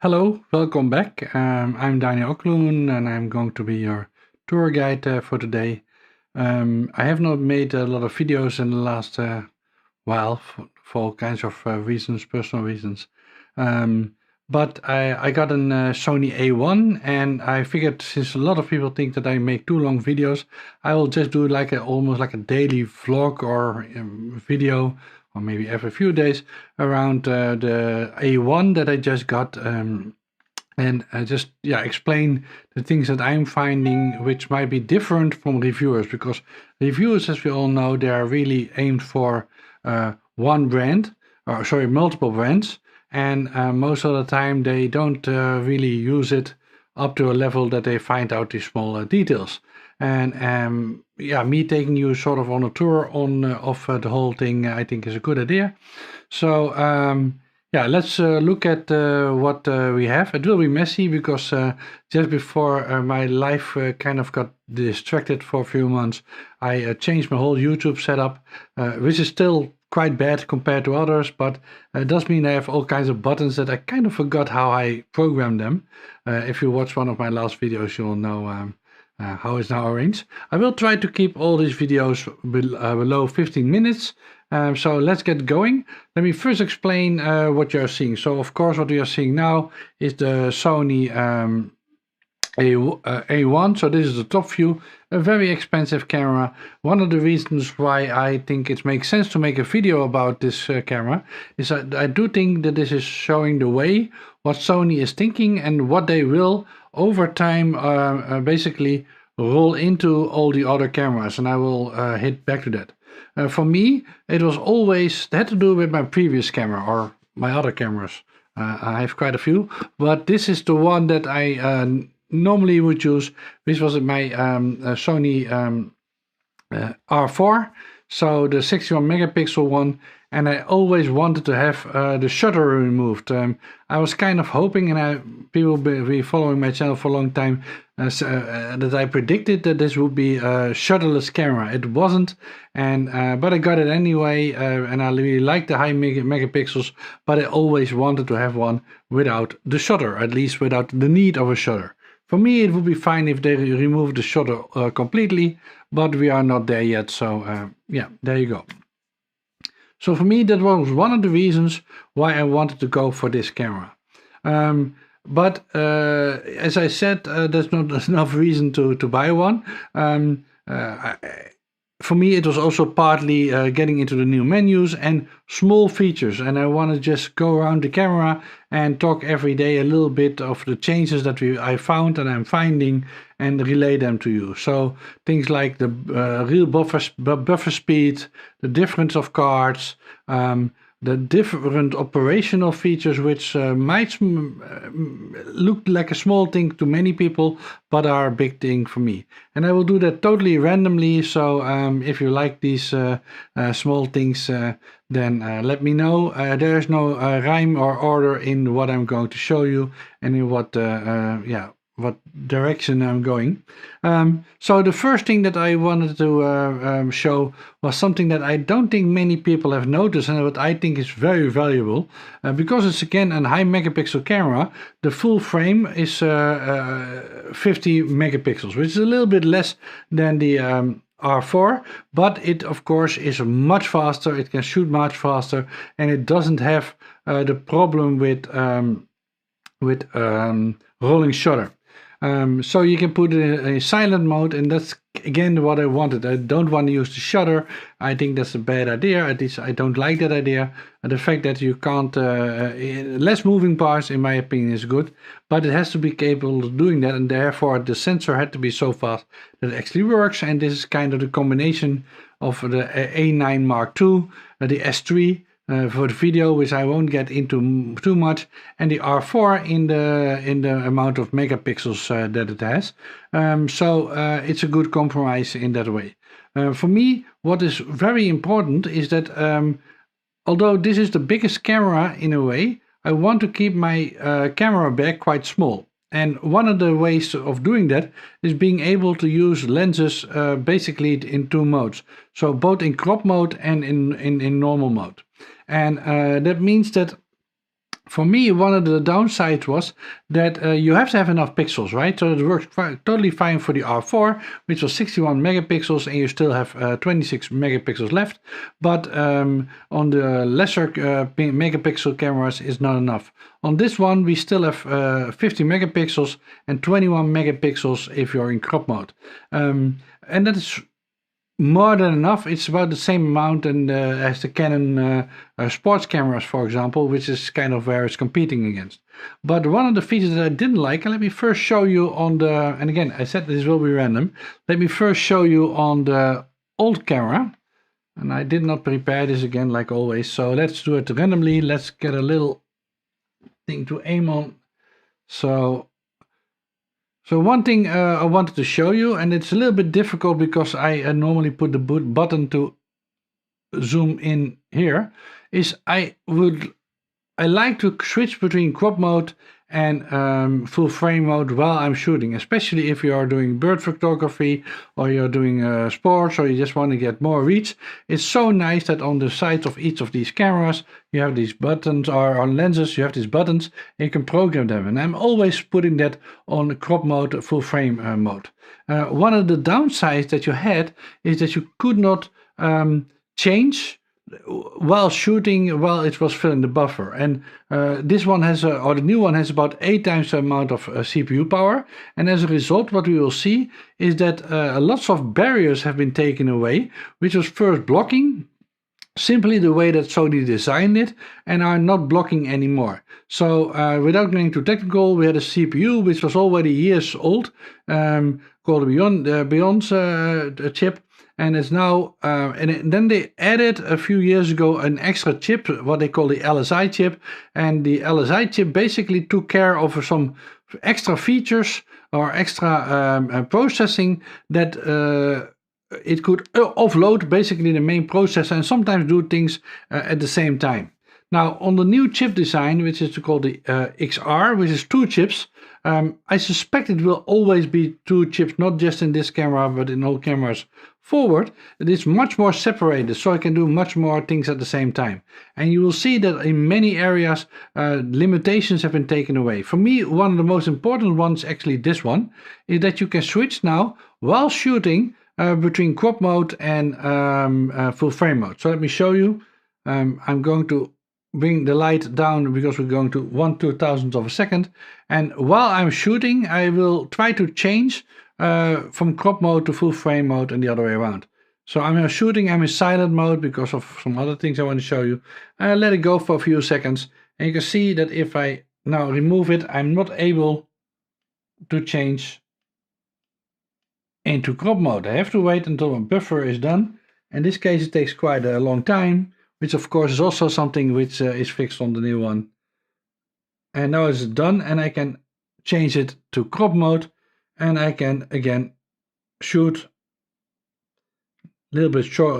Hello, welcome back. I'm Daniel Okloen and I'm going to be your tour guide for today. I have not made a lot of videos in the last while for all kinds of reasons, personal reasons. But I got an Sony A1 and I figured since a lot of people think that I make too long videos, I will just do like almost like a daily vlog or video or maybe every few days around the A1 that I just got and just explain the things that I'm finding which might be different from reviewers, because reviewers, as we all know, they are really aimed for one brand, or sorry, multiple brands, and most of the time they don't really use it up to a level that they find out these small details. And me taking you sort of on a tour of the whole thing, I think is a good idea. So let's look at what we have. It will be messy because just before my life kind of got distracted for a few months, I changed my whole YouTube setup, which is still quite bad compared to others, but it does mean I have all kinds of buttons that I kind of forgot how I programmed them. If you watch one of my last videos, you'll know how it's now arranged. I will try to keep all these videos below 15 minutes. So let's get going. Let me first explain what you're seeing. So of course what we are seeing now is the Sony A1. So this is the top view, a very expensive camera. One of the reasons why I think it makes sense to make a video about this camera is that I do think that this is showing the way what Sony is thinking and what they will over time basically roll into all the other cameras, and I will hit back to that. For me, it was always had to do with my previous camera or my other cameras. I have quite a few, but this is the one that I normally would use, which was my Sony R4, so the 61 megapixel one, and I always wanted to have the shutter removed. I was kind of hoping, and people be following my channel for a long time, that I predicted that this would be a shutterless camera. It wasn't, and but I got it anyway, and I really like the high megapixels, but I always wanted to have one without the shutter, at least without the need of a shutter. For me, it would be fine if they remove the shutter completely, but we are not there yet, so there you go. So for me, that was one of the reasons why I wanted to go for this camera. But as I said, there's not enough reason to buy one. For me, it was also partly getting into the new menus and small features, and I want to just go around the camera and talk every day a little bit of the changes that I found and I'm finding and relay them to you. So things like the real buffer speed, the difference of cards, the different operational features, which might look like a small thing to many people, but are a big thing for me. And I will do that totally randomly. So if you like these small things, then let me know. There is no rhyme or order in what I'm going to show you and in what direction I'm going. So the first thing that I wanted to show was something that I don't think many people have noticed, and what I think is very valuable. Because it's again a high megapixel camera, the full frame is 50 megapixels, which is a little bit less than the R4, but it of course is much faster. It can shoot much faster, and it doesn't have the problem with rolling shutter. So you can put it in a silent mode, and that's again what I wanted. I don't want to use the shutter. I think that's a bad idea. At least I don't like that idea. The fact that you can't less moving parts, in my opinion, is good, but it has to be capable of doing that, and therefore the sensor had to be so fast that it actually works. And this is kind of the combination of the A9 Mark II, the S3 for the video, which I won't get into too much, and the R4 in the amount of megapixels that it has. So it's a good compromise in that way. For me, what is very important is that although this is the biggest camera in a way, I want to keep my camera bag quite small. And one of the ways of doing that is being able to use lenses basically in two modes. So both in crop mode and in normal mode. And that means that For me, one of the downsides was that you have to have enough pixels, right? So it works totally fine for the R4, which was 61 megapixels, and you still have 26 megapixels left. But on the lesser megapixel cameras, it's not enough. On this one, we still have 50 megapixels and 21 megapixels if you're in crop mode. And that is more than enough. It's about the same amount as the Canon sports cameras, for example, which is kind of where it's competing against. But one of the features that I didn't like, and let me first show you on the, and again, I said this will be random. Let me first show you on the old camera. And I did not prepare this again, like always. So let's do it randomly. Let's get a little thing to aim on. So one thing I wanted to show you, and it's a little bit difficult because I normally put the button to zoom in here, is I like to switch between crop mode and full frame mode while I'm shooting, especially if you are doing bird photography or you're doing sports or you just want to get more reach. It's so nice that on the sides of each of these cameras you have these buttons, or on lenses you have these buttons, and you can program them, and I'm always putting that on crop mode, full frame mode. One of the downsides that you had is that you could not change while shooting while it was filling the buffer, and this one has or the new one has about 8 times the amount of CPU power, and as a result what we will see is that lots of barriers have been taken away, which was first blocking simply the way that Sony designed it, and are not blocking anymore. So without getting too technical, we had a CPU which was already years old, called the Beyond chip. And it's now, then they added a few years ago an extra chip, what they call the LSI chip. And the LSI chip basically took care of some extra features or extra processing that it could offload basically the main processor and sometimes do things at the same time. Now, on the new chip design, which is called the XR, which is 2 chips, I suspect it will always be 2 chips, not just in this camera, but in all cameras forward. It is much more separated, so I can do much more things at the same time. And you will see that in many areas, limitations have been taken away. For me, one of the most important ones, actually this one, is that you can switch now while shooting between crop mode and full frame mode. So let me show you. I'm going to bring the light down because we're going to 1/2000th of a second, and while I'm shooting I will try to change from crop mode to full frame mode and the other way around. So I'm shooting, I'm in silent mode because of some other things I want to show you. I let it go for a few seconds, and you can see that if I now remove it, I'm not able to change into crop mode. I have to wait until my buffer is done. In this case it takes quite a long time, which of course is also something which is fixed on the new one. And now it's done, and I can change it to crop mode, and I can again shoot a little bit short,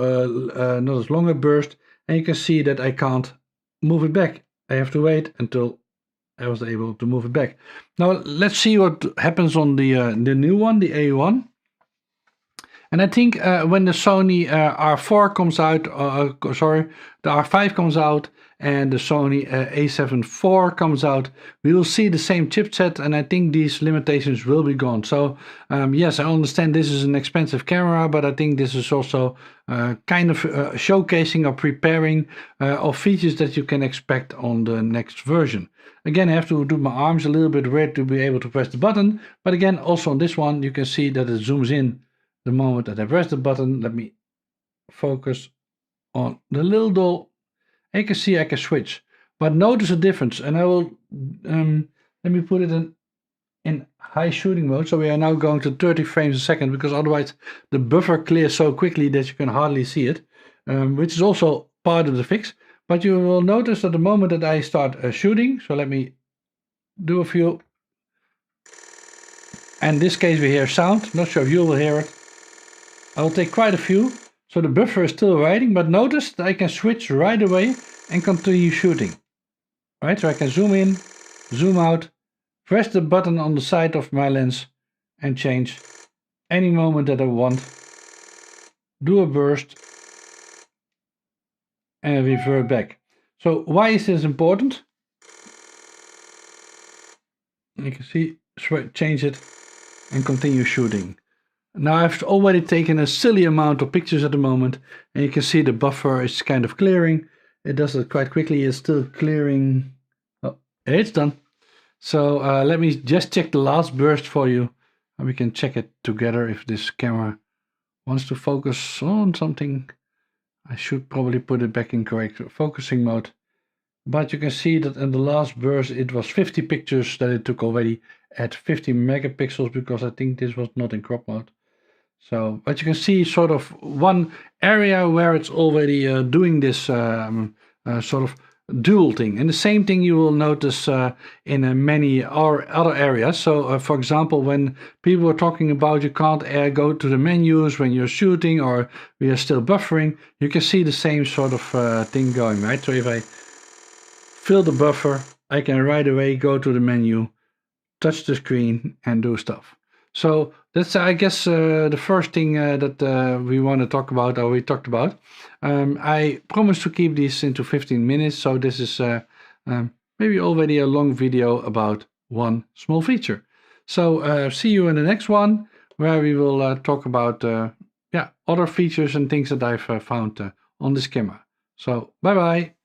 not as long a burst, and you can see that I can't move it back. I have to wait until I was able to move it back. Now let's see what happens on the new one, the A1. And I think when the Sony R4 comes out, the R5 comes out and the Sony A7 IV comes out, we will see the same chipset, and I think these limitations will be gone. So yes, I understand this is an expensive camera, but I think this is also kind of showcasing or preparing of features that you can expect on the next version. Again, I have to do my arms a little bit weird to be able to press the button, but again, also on this one, you can see that it zooms in the moment that I press the button. Let me focus on the little doll. And you can see I can switch, but notice a difference, and I will let me put it in high shooting mode. So we are now going to 30 frames a second, because otherwise the buffer clears so quickly that you can hardly see it, which is also part of the fix. But you will notice that the moment that I start shooting, so let me do a few. And in this case we hear sound, not sure if you will hear it. I will take quite a few, so the buffer is still writing, but notice that I can switch right away and continue shooting. Right, so I can zoom in, zoom out, press the button on the side of my lens and change any moment that I want, do a burst and revert back. So why is this important? You can see, change it and continue shooting. Now I've already taken a silly amount of pictures at the moment, and you can see the buffer is kind of clearing. It does it quite quickly. It's still clearing. Oh, it's done. So let me just check the last burst for you, and we can check it together if this camera wants to focus on something. I should probably put it back in correct focusing mode. But you can see that in the last burst it was 50 pictures that it took already at 50 megapixels, because I think this was not in crop mode. So, but you can see sort of one area where it's already doing this sort of dual thing. And the same thing you will notice in many other areas. So, for example, when people are talking about you can't go to the menus when you're shooting, or we are still buffering, you can see the same sort of thing going, right? So if I fill the buffer, I can right away go to the menu, touch the screen, and do stuff. So that's, I guess, the first thing that we want to talk about, or we talked about. I promise to keep these into 15 minutes, so this is maybe already a long video about one small feature. So see you in the next one, where we will talk about other features and things that I've found on this camera. So bye bye.